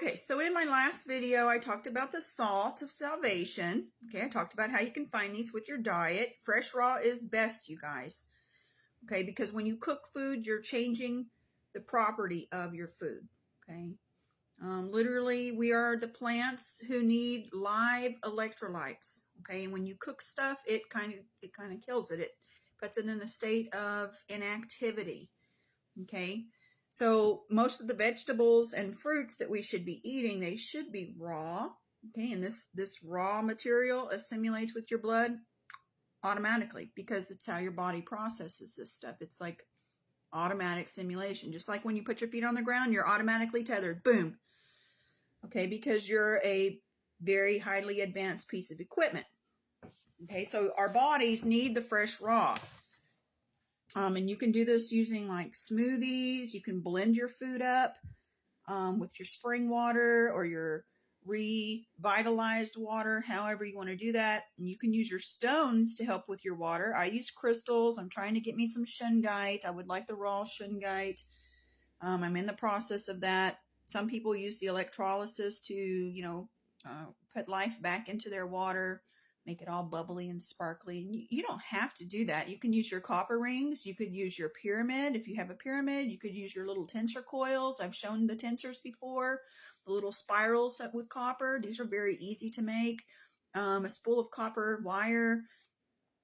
Okay, so in my last video, I talked about the salt of salvation. Okay, I talked about how you can find these with your diet. Fresh raw is best, you guys. Okay, because when you cook food, you're changing the property of your food. Okay, literally, we are the plants who need live electrolytes. Okay, and when you cook stuff, it kind of kills it. It puts it in a state of inactivity. Okay. So most of the vegetables and fruits that we should be eating, they should be raw. Okay, and this raw material assimilates with your blood automatically because it's how your body processes this stuff. It's like automatic simulation. Just like when you put your feet on the ground, you're automatically tethered. Boom. Okay, because you're a very highly advanced piece of equipment. Okay, so our bodies need the fresh raw. And you can do this using like smoothies. You can blend your food up with your spring water or your revitalized water, however you want to do that. And you can use your stones to help with your water. I use crystals. I'm trying to get me some shungite. I would like the raw shungite. I'm in the process of that. Some people use the electrolysis to, put life back into their water, make it all bubbly and sparkly. And you don't have to do that. You can use your copper rings. You could use your pyramid. If you have a pyramid, you could use your little tensor coils. I've shown the tensors before, the little spirals with copper. These are very easy to make. A spool of copper wire,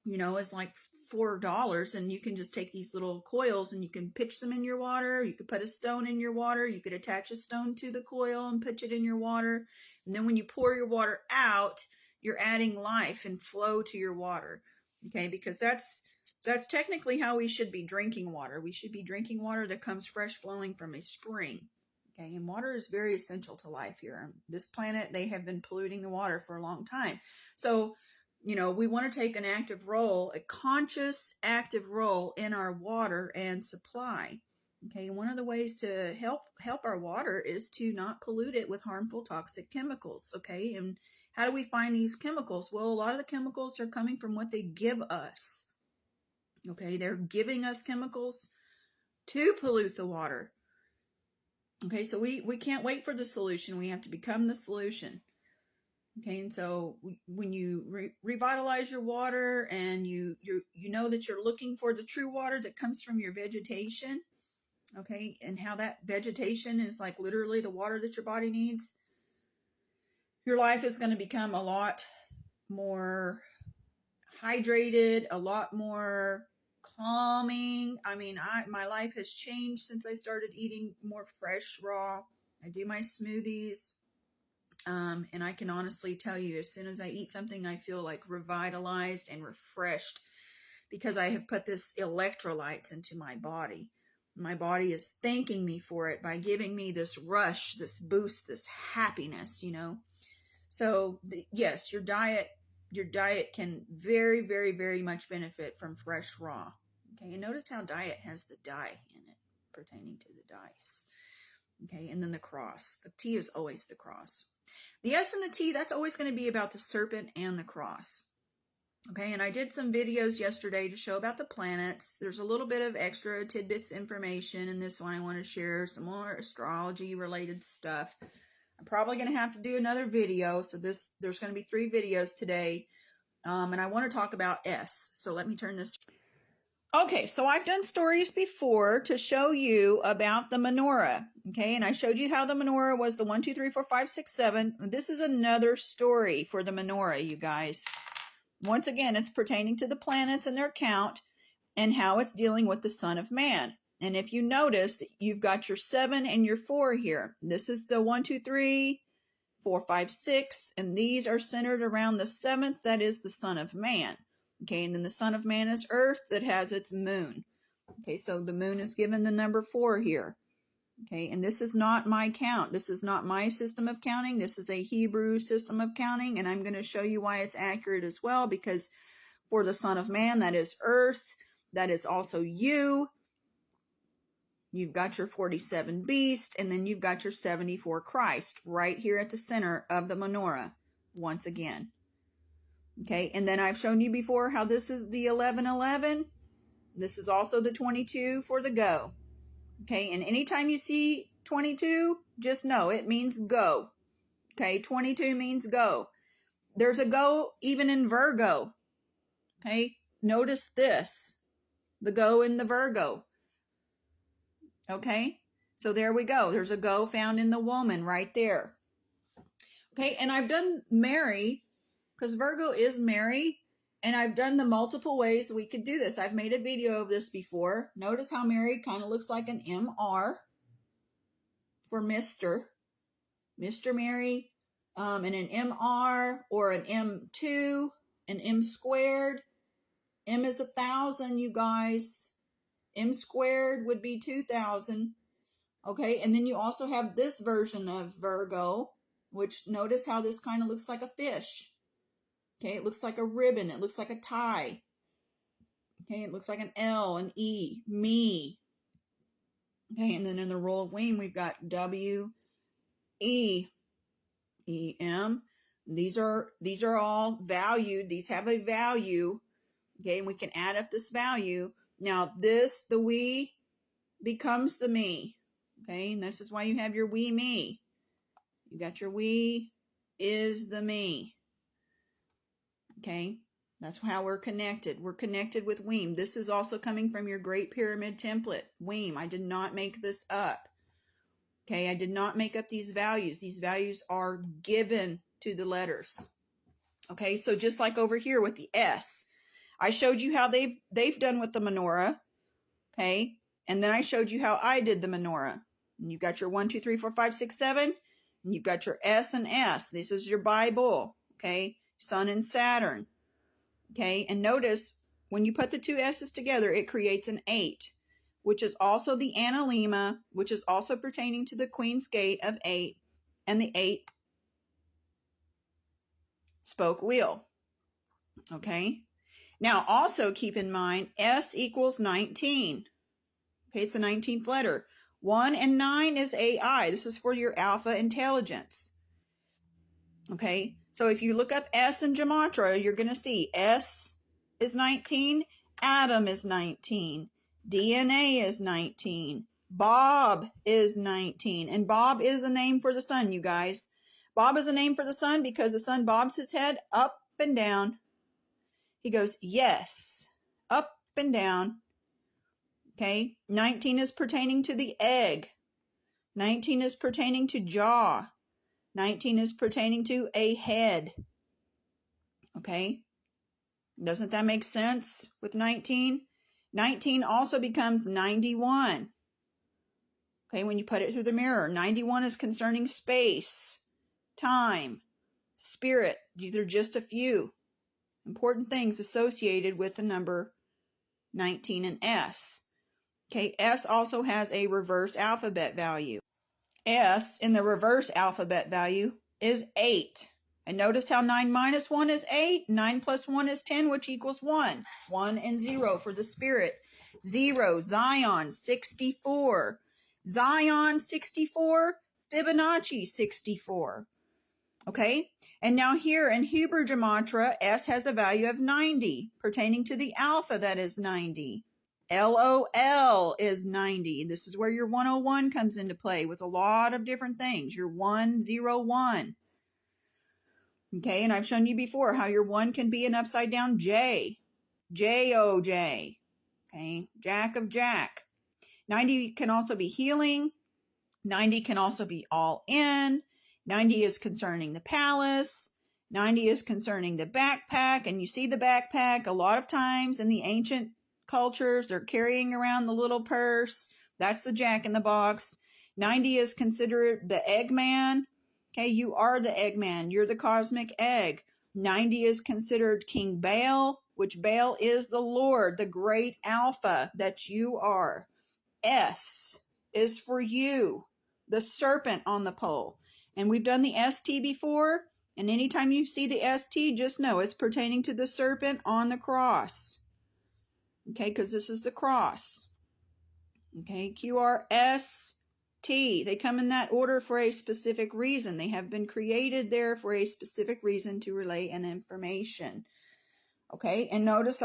is like $4, and you can just take these little coils and you can pitch them in your water. You could put a stone in your water. You could attach a stone to the coil and pitch it in your water. And then when you pour your water out, you're adding life and flow to your water. Okay, because that's technically how we should be drinking water. We should be drinking water that comes fresh flowing from a spring. Okay, and water is very essential to life here. On this planet, they have been polluting the water for a long time. So, we want to take an active role, a conscious active role in our water and supply. Okay, one of the ways to help our water is to not pollute it with harmful toxic chemicals. Okay, and how do we find these chemicals? Well, a lot of the chemicals are coming from what they give us. Okay, they're giving us chemicals to pollute the water. Okay, so we can't wait for the solution. We have to become the solution. Okay, and so when you revitalize your water and you know that you're looking for the true water that comes from your vegetation, okay, and how that vegetation is like literally the water that your body needs, your life is going to become a lot more hydrated, a lot more calming. I mean, my life has changed since I started eating more fresh, raw. I do my smoothies. And I can honestly tell you, as soon as I eat something, I feel like revitalized and refreshed because I have put this electrolytes into my body. My body is thanking me for it by giving me this rush, this boost, this happiness, So yes, your diet can very, very, very much benefit from fresh raw. Okay, and notice how diet has the die in it pertaining to the dice. Okay, and then the cross. The T is always the cross. The S and the T, that's always going to be about the serpent and the cross. Okay, and I did some videos yesterday to show about the planets. There's a little bit of extra tidbits information in this one. I want to share some more astrology related stuff. I'm probably going to have to do another video. So there's going to be 3 videos today. And I want to talk about S. So let me turn this. Okay, so I've done stories before to show you about the menorah. Okay, and I showed you how the menorah was the 1, 2, 3, 4, 5, 6, 7. This is another story for the menorah, you guys. Once again, it's pertaining to the planets and their count and how it's dealing with the Son of Man. And if you notice, you've got your 7 and your 4 here. This is the 1, 2, 3, 4, 5, 6, and these are centered around the 7th, that is the Son of Man. Okay, and then the Son of Man is Earth that has its moon. Okay, so the moon is given the number 4 here. Okay, and this is not my count. This is not my system of counting. This is a Hebrew system of counting, and I'm going to show you why it's accurate as well, because for the Son of Man, that is Earth. That is also you. You've got your 47 beast, and then you've got your 74 Christ right here at the center of the menorah once again. Okay, and then I've shown you before how this is the 11:11. This is also the 22 for the go. Okay, and anytime you see 22, just know it means go. Okay, 22 means go. There's a go even in Virgo. Okay, notice this, the go in the Virgo. Okay, so there we go. There's a go found in the woman right there. Okay, and I've done Mary, because Virgo is Mary, and I've done the multiple ways we could do this. I've made a video of this before. Notice how Mary kind of looks like an MR for Mr. Mary, and an MR or an M2, an M squared. M is 1,000, you guys. M squared would be 2,000. Okay, and then you also have this version of Virgo, which notice how this kind of looks like a fish. Okay, it looks like a ribbon. It looks like a tie. Okay, it looks like an L, an E, me. Okay, and then in the roll of wing, we've got W, E, E, M. These are all valued. These have a value. Okay, and we can add up this value. Now this, the we, becomes the me. Okay, and this is why you have your we, me. You got your we is the me. Okay, that's how we're connected. We're connected with Weem. This is also coming from your Great Pyramid template. Weem, I did not make this up. Okay, I did not make up these values. These values are given to the letters. Okay, so just like over here with the S, I showed you how they've done with the menorah. Okay, and then I showed you how I did the menorah. And you got your 1, 2, 3, 4, 5, 6, 7. And you've got your S and S. This is your Bible. Okay, Sun and Saturn. Okay, and notice when you put the two S's together, it creates an 8, which is also the analemma, which is also pertaining to the Queen's Gate of 8 and the 8 spoke wheel. Okay, now also keep in mind S equals 19. Okay, it's the 19th letter. 1 and 9 is AI. This is for your alpha intelligence. Okay, so if you look up S in Gematria, you're going to see S is 19, Adam is 19, DNA is 19, Bob is 19, and Bob is a name for the sun, you guys. Bob is a name for the sun because the sun bobs his head up and down. He goes, yes, up and down. Okay, 19 is pertaining to the egg. 19 is pertaining to jaw. 19 is pertaining to a head. Okay, doesn't that make sense with 19? 19 also becomes 91. Okay, when you put it through the mirror, 91 is concerning space, time, spirit. These are just a few important things associated with the number 19 and S. Okay, S also has a reverse alphabet value. S in the reverse alphabet value is 8. And notice how 9 minus 1 is 8. 9 plus 1 is 10, which equals 1. 1 and 0 for the spirit. 0, Zion, 64. Zion, 64. Fibonacci, 64. Okay? And now here in Hebrew Gematria, S has a value of 90, pertaining to the alpha that is 90. LOL is 90. This is where your 101 comes into play with a lot of different things. Your 101. Okay, and I've shown you before how your 1 can be an upside down J. J-O-J. Okay, Jack of Jack. 90 can also be healing. 90 can also be all in. 90 is concerning the palace. 90 is concerning the backpack. And you see the backpack a lot of times in the ancient cultures. They're carrying around the little purse. That's the Jack in the Box. 90 is considered the Eggman. Okay, you are the Eggman. You're the cosmic egg. 90 is considered King Baal, which Baal is the Lord, the great alpha that you are. S is for you, the serpent on the pole. And we've done the ST before. And anytime you see the ST, just know it's pertaining to the serpent on the cross. Okay, because this is the cross. Okay, QRST. They come in that order for a specific reason. They have been created there for a specific reason to relay an information. Okay, and notice